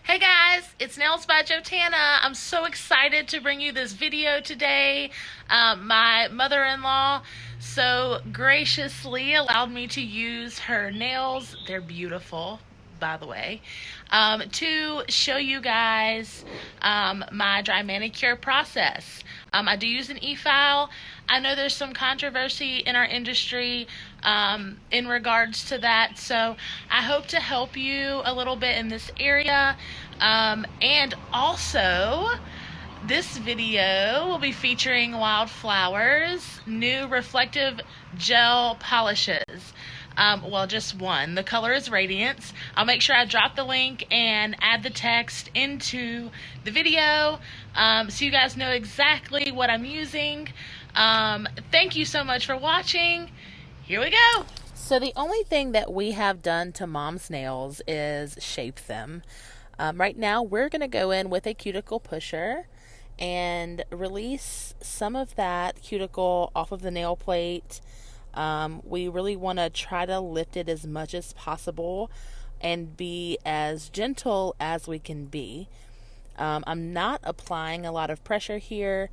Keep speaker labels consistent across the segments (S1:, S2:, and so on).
S1: Hey guys, it's Nails by Jotana. I'm so excited to bring you this video today. My mother-in-law so graciously allowed me to use her nails. They're beautiful, by the way, to show you guys my dry manicure process. I do use an e-file. I know there's some controversy in our industry in regards to that, so I hope to help you a little bit in this area. And also, this video will be featuring Wildflowers' new reflective gel polishes. Well, just one. The color is Radiance. I'll make sure I drop the link and add the text into the video so you guys know exactly what I'm using. Thank you so much for watching. Here we go. So the only thing that we have done to Mom's nails is shape them. Right now we're going to go in with a cuticle pusher and release some of that cuticle off of the nail plate. We really want to try to lift it as much as possible and be as gentle as we can be. I'm not applying a lot of pressure here.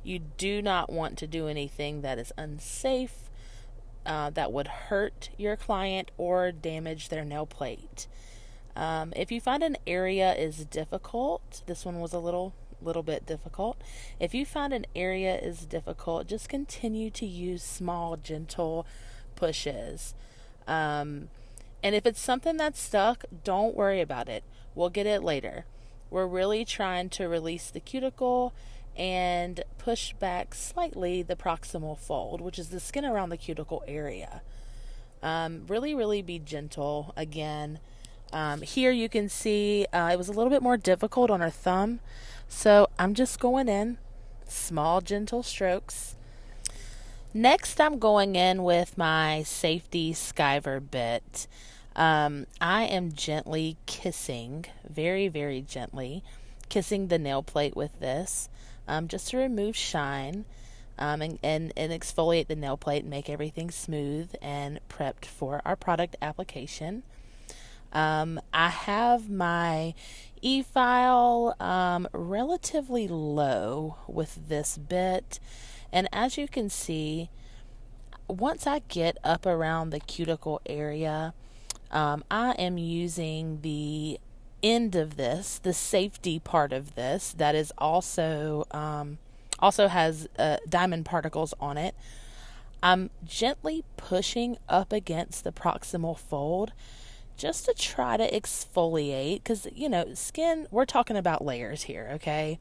S1: You do not want to do anything that is unsafe, that would hurt your client or damage their nail plate. If you find an area is difficult, this one was a little bit difficult. If you find an area is difficult, just continue to use small, gentle pushes. And if it's something that's stuck, don't worry about it. We'll get it later. We're really trying to release the cuticle and push back slightly the proximal fold, which is the skin around the cuticle area. Really be gentle again. Here you can see it was a little bit more difficult on her thumb, so I'm just going in small gentle strokes. Next I'm going in with my safety skiver bit. I am gently kissing, very gently kissing the nail plate with this, just to remove shine, and exfoliate the nail plate and make everything smooth and prepped for our product application. I have my e-file relatively low with this bit, and as you can see, once I get up around the cuticle area, I am using the end of this, the safety part of this, that is also has diamond particles on it. I'm gently pushing up against the proximal fold just to try to exfoliate, because skin, we're talking about layers here, okay?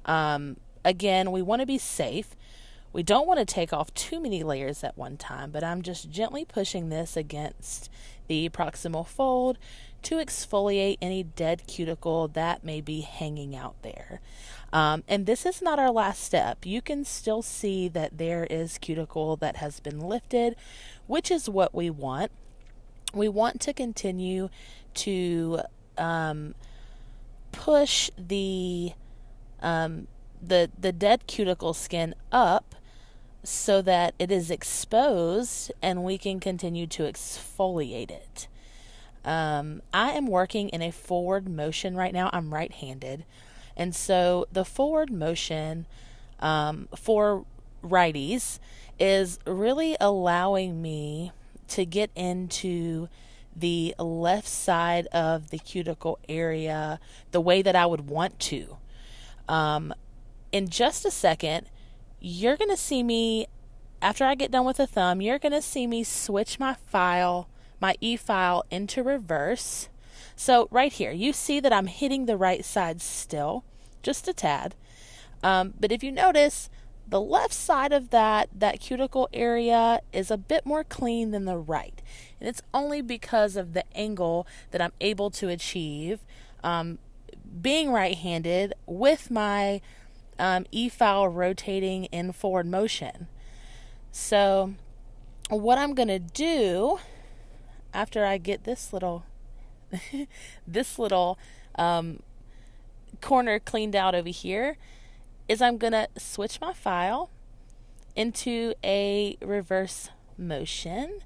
S1: Again, we want to be safe. We don't want to take off too many layers at one time, but I'm just gently pushing this against the proximal fold to exfoliate any dead cuticle that may be hanging out there. And this is not our last step. You can still see that there is cuticle that has been lifted, which is what we want. We want to continue to push the dead cuticle skin up so that it is exposed and we can continue to exfoliate it. I am working in a forward motion right now. I'm right-handed, and so the forward motion for righties is really allowing me to get into the left side of the cuticle area the way that I would want to. In just a second, you're going to see me, after I get done with the thumb, you're going to see me switch my e-file into reverse. So right here, you see that I'm hitting the right side still, just a tad. But if you notice, the left side of that cuticle area is a bit more clean than the right. And it's only because of the angle that I'm able to achieve being right-handed with my e-file rotating in forward motion. So what I'm going to do after I get this little corner cleaned out over here is I'm going to switch my file into a reverse motion,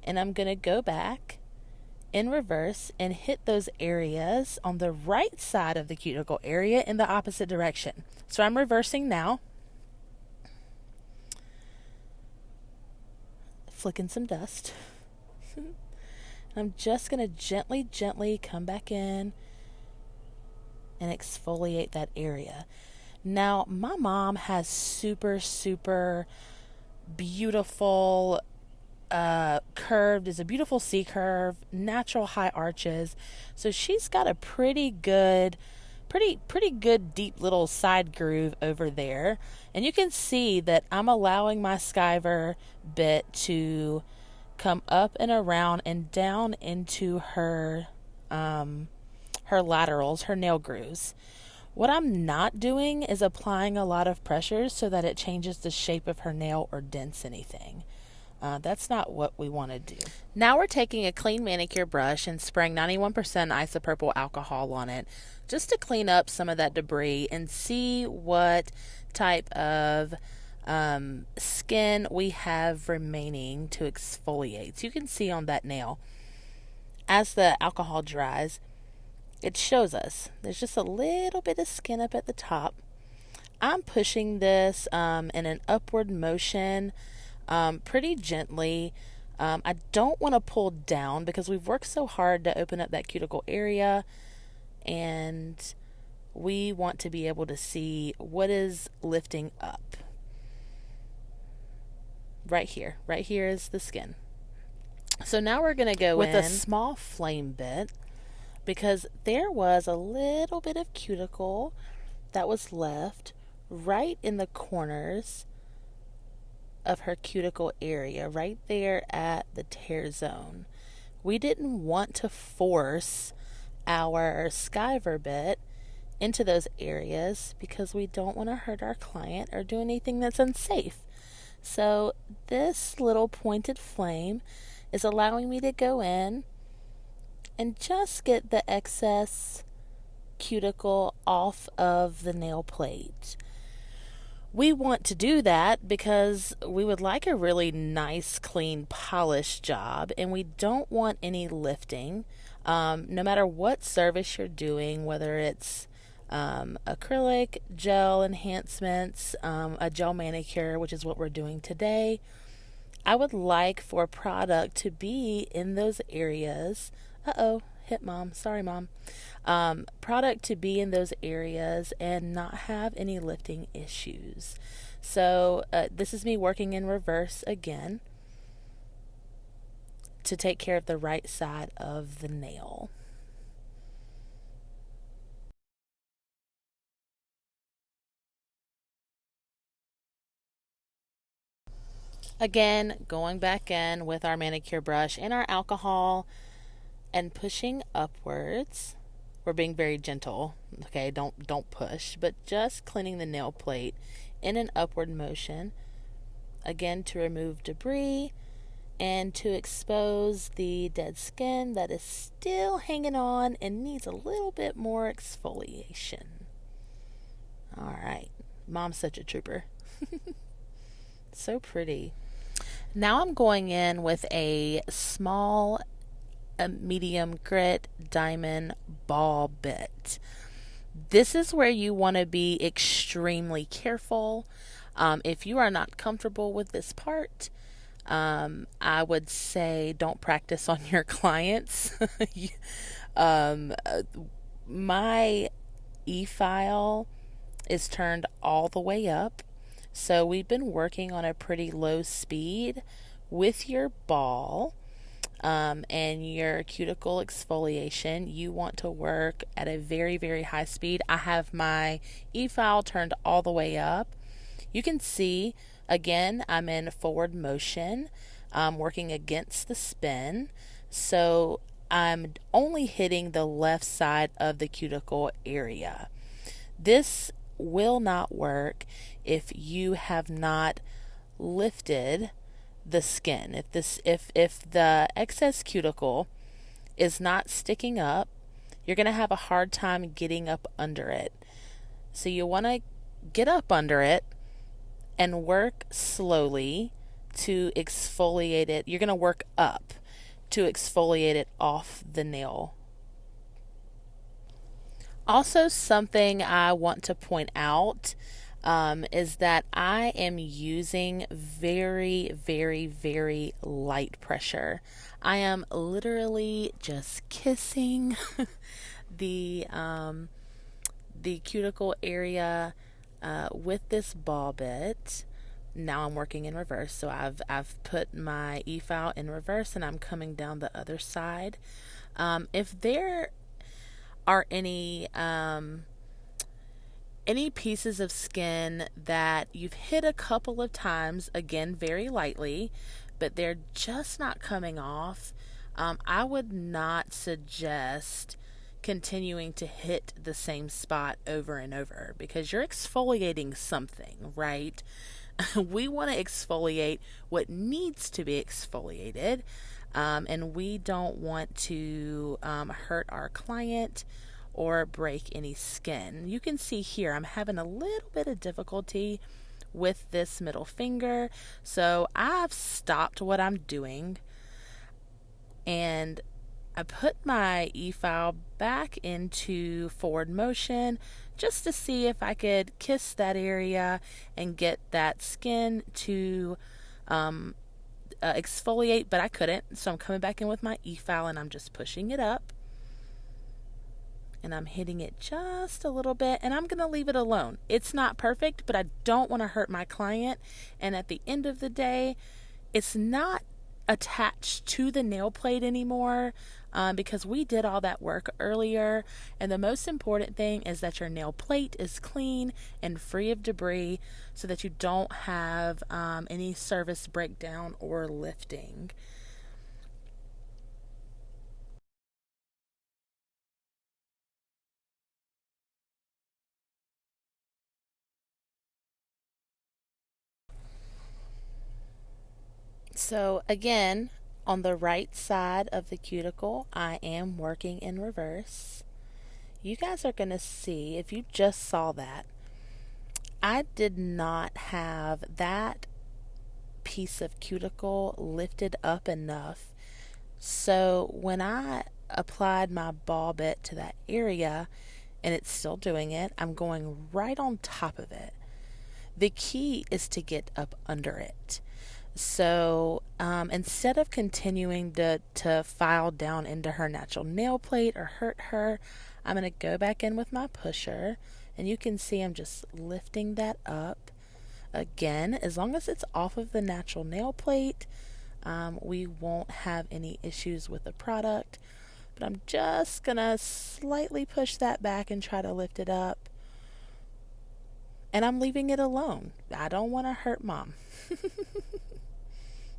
S1: and I'm going to go back in reverse and hit those areas on the right side of the cuticle area in the opposite direction. So I'm reversing now. Flicking some dust. I'm just going to gently come back in and exfoliate that area. Now, my mom has super beautiful curved, is a beautiful C curve, natural high arches. So she's got a pretty good deep little side groove over there. And you can see that I'm allowing my skiver bit to come up and around and down into her laterals, her nail grooves. What I'm not doing is applying a lot of pressure so that it changes the shape of her nail or dents anything. That's not what we want to do. Now we're taking a clean manicure brush and spraying 91% isopropyl alcohol on it just to clean up some of that debris and see what type of skin we have remaining to exfoliate. So you can see on that nail, as the alcohol dries, it shows us there's just a little bit of skin up at the top. I'm pushing this in an upward motion pretty gently. I don't want to pull down because we've worked so hard to open up that cuticle area, and we want to be able to see what is lifting up. Right here is the skin. So now we're going to go with a small flame bit because there was a little bit of cuticle that was left right in the corners of her cuticle area, right there at the tear zone. We didn't want to force our skiver bit into those areas because we don't want to hurt our client or do anything that's unsafe. So this little pointed flame is allowing me to go in and just get the excess cuticle off of the nail plate. We want to do that because we would like a really nice, clean, polished job, and we don't want any lifting. No matter what service you're doing, whether it's acrylic, gel enhancements, a gel manicure, which is what we're doing today, I would like for product to be in those areas. Hit mom. Sorry, mom. Product to be in those areas and not have any lifting issues. So this is me working in reverse again to take care of the right side of the nail. Again, going back in with our manicure brush and our alcohol and pushing upwards. We're being very gentle, okay? Don't push, but just cleaning the nail plate in an upward motion, again to remove debris and to expose the dead skin that is still hanging on and needs a little bit more exfoliation. All right, mom's such a trooper. So pretty. Now I'm going in with a small medium grit diamond ball bit. This is where you want to be extremely careful. If you are not comfortable with this part, I would say don't practice on your clients. My e-file is turned all the way up, so we've been working on a pretty low speed with your ball. And your cuticle exfoliation, you want to work at a very, very high speed. I have my e-file turned all the way up. You can see, again, I'm in forward motion, working against the spin. So I'm only hitting the left side of the cuticle area. This will not work if you have not lifted the skin. If the excess cuticle is not sticking up, you're going to have a hard time getting up under it. So you want to get up under it and work slowly to exfoliate it. You're going to work up to exfoliate it off the nail. Also, something I want to point out is that I am using very, very, very light pressure. I am literally just kissing the the cuticle area with this ball bit. Now I'm working in reverse, so I've put my e-file in reverse and I'm coming down the other side. If there are any pieces of skin that you've hit a couple of times, again very lightly, but they're just not coming off, I would not suggest continuing to hit the same spot over and over because you're exfoliating something, right? We want to exfoliate what needs to be exfoliated, and we don't want to hurt our client or break any skin. You can see here I'm having a little bit of difficulty with this middle finger, so I've stopped what I'm doing and I put my e-file back into forward motion just to see if I could kiss that area and get that skin to exfoliate, but I couldn't. So I'm coming back in with my e-file and I'm just pushing it up. And I'm hitting it just a little bit, and I'm going to leave it alone. It's not perfect, but I don't want to hurt my client. And at the end of the day, it's not attached to the nail plate anymore because we did all that work earlier. And the most important thing is that your nail plate is clean and free of debris so that you don't have any service breakdown or lifting. So again, on the right side of the cuticle, I am working in reverse. You guys are going to see, if you just saw that, I did not have that piece of cuticle lifted up enough. So when I applied my ball bit to that area, and it's still doing it, I'm going right on top of it. The key is to get up under it. So instead of continuing to file down into her natural nail plate or hurt her, I'm going to go back in with my pusher, and you can see I'm just lifting that up. Again, as long as it's off of the natural nail plate, we won't have any issues with the product. But I'm just going to slightly push that back and try to lift it up. And I'm leaving it alone. I don't want to hurt mom.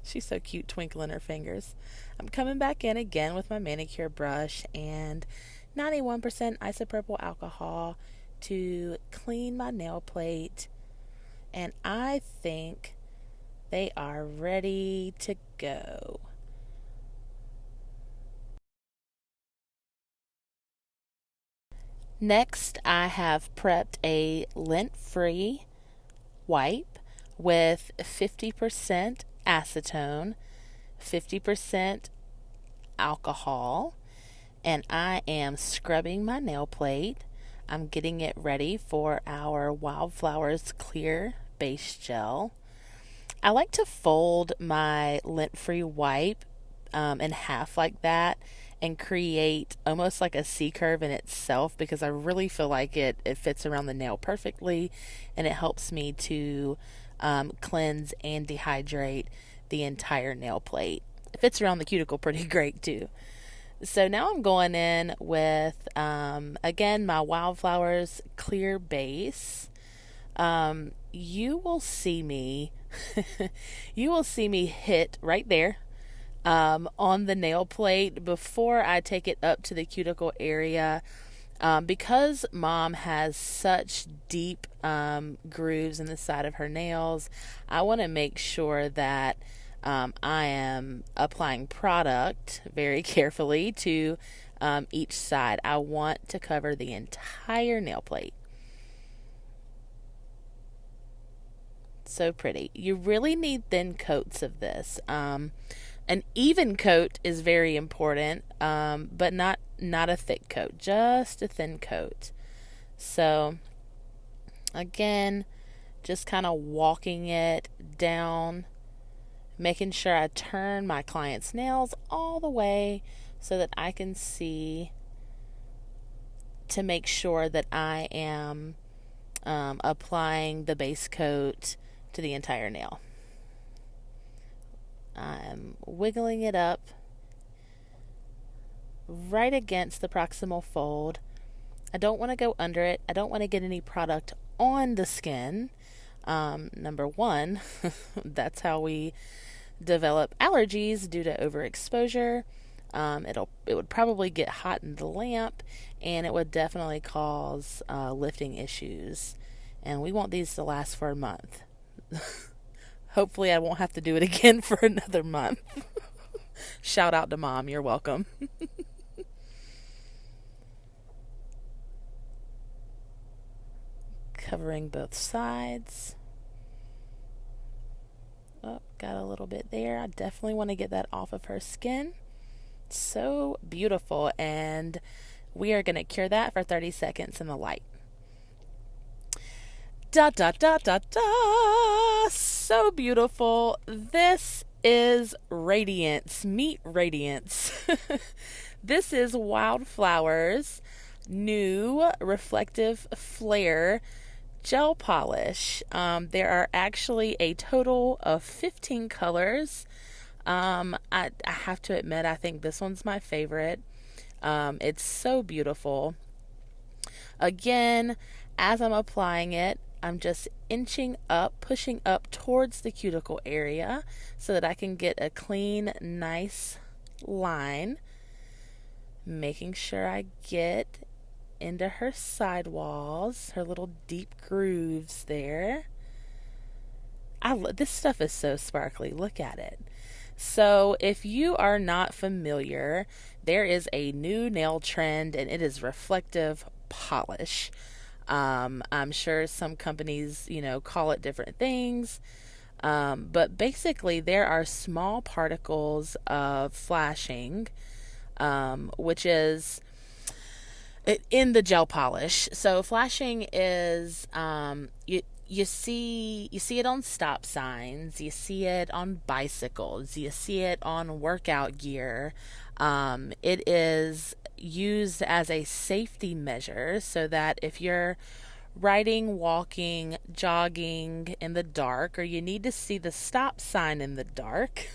S1: She's so cute, twinkling her fingers. I'm coming back in again with my manicure brush and 91% isopropyl alcohol to clean my nail plate. And I think they are ready to go. Next, I have prepped a lint-free wipe with 50% acetone, 50% alcohol, and I am scrubbing my nail plate. I'm getting it ready for our Wildflowers clear base gel. I like to fold my lint-free wipe in half like that and create almost like a C curve in itself because I really feel like it fits around the nail perfectly and it helps me to cleanse and dehydrate the entire nail plate. It fits around the cuticle pretty great too. So now I'm going in with, again, my Wildflowers clear base. You will see me, you will see me hit right there on the nail plate before I take it up to the cuticle area. Because mom has such deep grooves in the side of her nails, I want to make sure that I am applying product very carefully to each side. I want to cover the entire nail plate. So pretty. You really need thin coats of this. An even coat is very important, but not a thick coat, just a thin coat. So again, just kind of walking it down, making sure I turn my client's nails all the way so that I can see, to make sure that I am applying the base coat to the entire nail. I'm wiggling it up right against the proximal fold. I don't want to go under it. I don't want to get any product on the skin. Number one, that's how we develop allergies due to overexposure. It would probably get hot in the lamp, and it would definitely cause lifting issues. And we want these to last for a month. Hopefully I won't have to do it again for another month. Shout out to Mom, you're welcome. Covering both sides. Oh, got a little bit there. I definitely want to get that off of her skin. So beautiful. And we are going to cure that for 30 seconds in the light. Da da da da da. So beautiful. This is Radiance. Meet Radiance. This is Wildflowers new reflective flare gel polish. There are actually a total of 15 colors. I have to admit, I think this one's my favorite. It's so beautiful. Again, as I'm applying it, I'm just inching up, pushing up towards the cuticle area so that I can get a clean, nice line. Making sure I get into her sidewalls, her little deep grooves there. This stuff is so sparkly. Look at it. So if you are not familiar, there is a new nail trend, and it is reflective polish. I'm sure some companies, call it different things. But basically there are small particles of flashing, which is in the gel polish. So flashing is, you see it on stop signs, you see it on bicycles, you see it on workout gear. It is used as a safety measure so that if you're riding, walking, jogging in the dark, or you need to see the stop sign in the dark,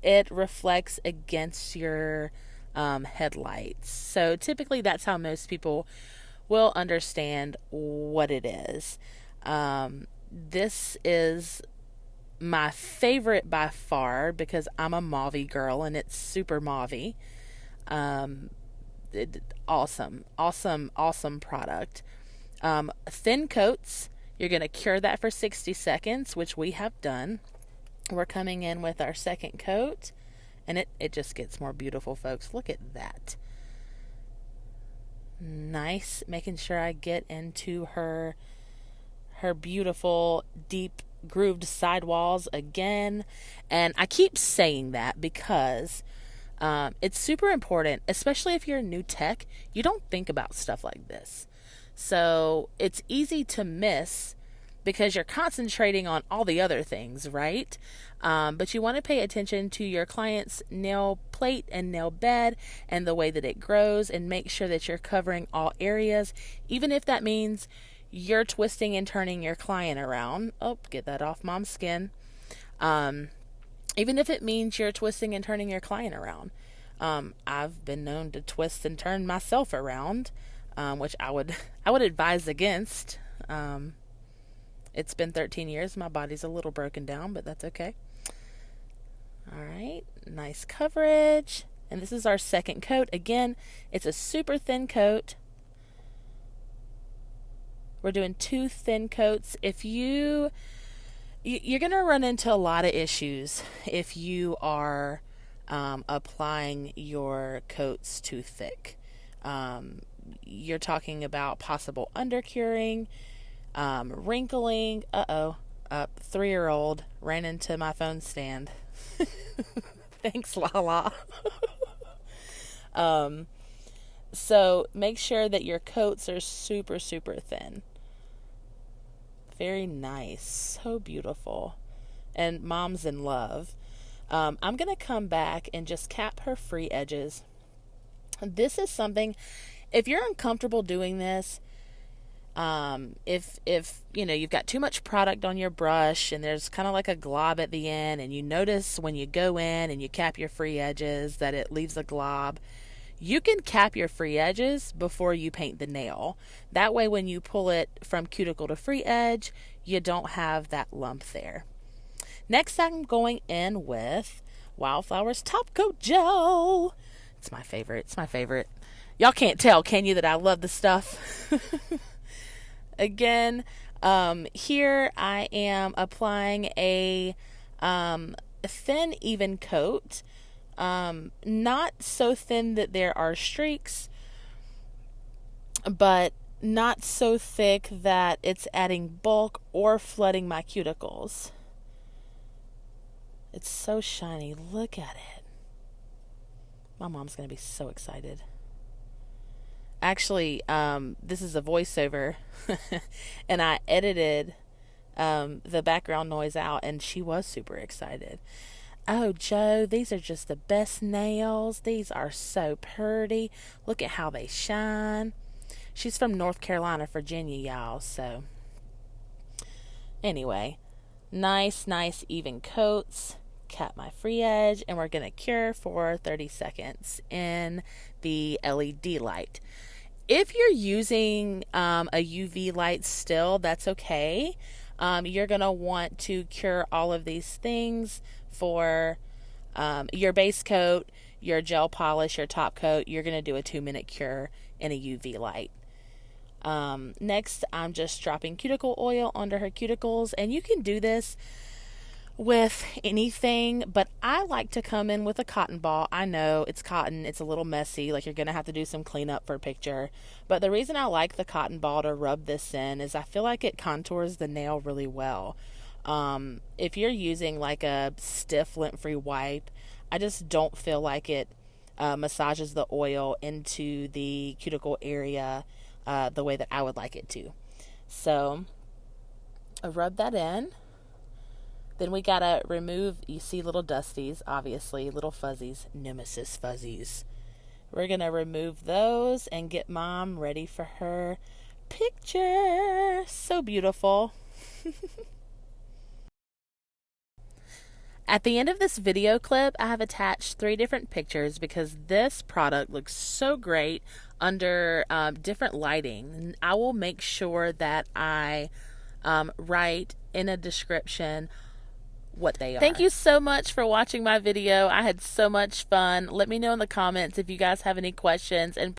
S1: it reflects against your headlights. So typically that's how most people will understand what it is. This is my favorite by far because I'm a mauvey girl and it's super mauvey. Awesome product. Thin coats, you're going to cure that for 60 seconds, which we have done. We're coming in with our second coat, and it just gets more beautiful, folks. Look at that. Nice. Making sure I get into her beautiful deep grooved sidewalls again. And I keep saying that because it's super important, especially if you're a new tech. You don't think about stuff like this. So it's easy to miss because you're concentrating on all the other things, right? But you want to pay attention to your client's nail plate and nail bed and the way that it grows, and make sure that you're covering all areas, even if that means you're twisting and turning your client around. Oh, get that off Mom's skin. Even if it means you're twisting and turning your client around. I've been known to twist and turn myself around, which I would advise against. It's been 13 years. My body's a little broken down, but that's okay. All right, nice coverage. And this is our second coat. Again, it's a super thin coat. We're doing 2 thin coats. If you're going to run into a lot of issues if you are applying your coats too thick. You're talking about possible undercuring, wrinkling. 3-year-old ran into my phone stand. Thanks, Lala. So make sure that your coats are super, super thin. Very nice. So beautiful. And mom's in love. I'm going to come back and just cap her free edges. This is something, if you're uncomfortable doing this, if you know you've got too much product on your brush and there's kind of like a glob at the end, and you notice when you go in and you cap your free edges that it leaves a glob, you can cap your free edges before you paint the nail. That way when you pull it from cuticle to free edge, you don't have that lump there. Next, I'm going in with Wildflowers Top Coat Gel. It's my favorite. It's my favorite. Y'all can't tell, can you, that I love the stuff? Again, here I am applying a thin, even coat. Not so thin that there are streaks, but not so thick that it's adding bulk or flooding my cuticles. It's so shiny. Look at it. My mom's going to be so excited. Actually, this is a voiceover, and I edited the background noise out, and she was super excited. Oh, Joe, these are just the best nails. These are so pretty. Look at how they shine. She's from North Carolina, Virginia, y'all. So, anyway, nice, even coats. Cap my free edge, and we're going to cure for 30 seconds in the LED light. If you're using a UV light still, that's okay. You're going to want to cure all of these things for your base coat, your gel polish, your top coat. You're going to do a 2-minute cure in a UV light. Next, I'm just dropping cuticle oil under her cuticles, and you can do this with anything, but I like to come in with a cotton ball. I know it's cotton, it's a little messy, like you're going to have to do some cleanup for a picture, but the reason I like the cotton ball to rub this in is I feel like it contours the nail really well. If you're using like a stiff lint-free wipe, I just don't feel like it massages the oil into the cuticle area the way that I would like it to. So I rub that in. Then we gotta remove, you see little dusties, obviously, little fuzzies, nemesis fuzzies. We're gonna remove those and get mom ready for her picture. So beautiful. At the end of this video clip, I have attached 3 different pictures because this product looks so great under different lighting. I will make sure that I write in a description what they are. Thank you so much for watching my video. I had so much fun. Let me know in the comments if you guys have any questions, and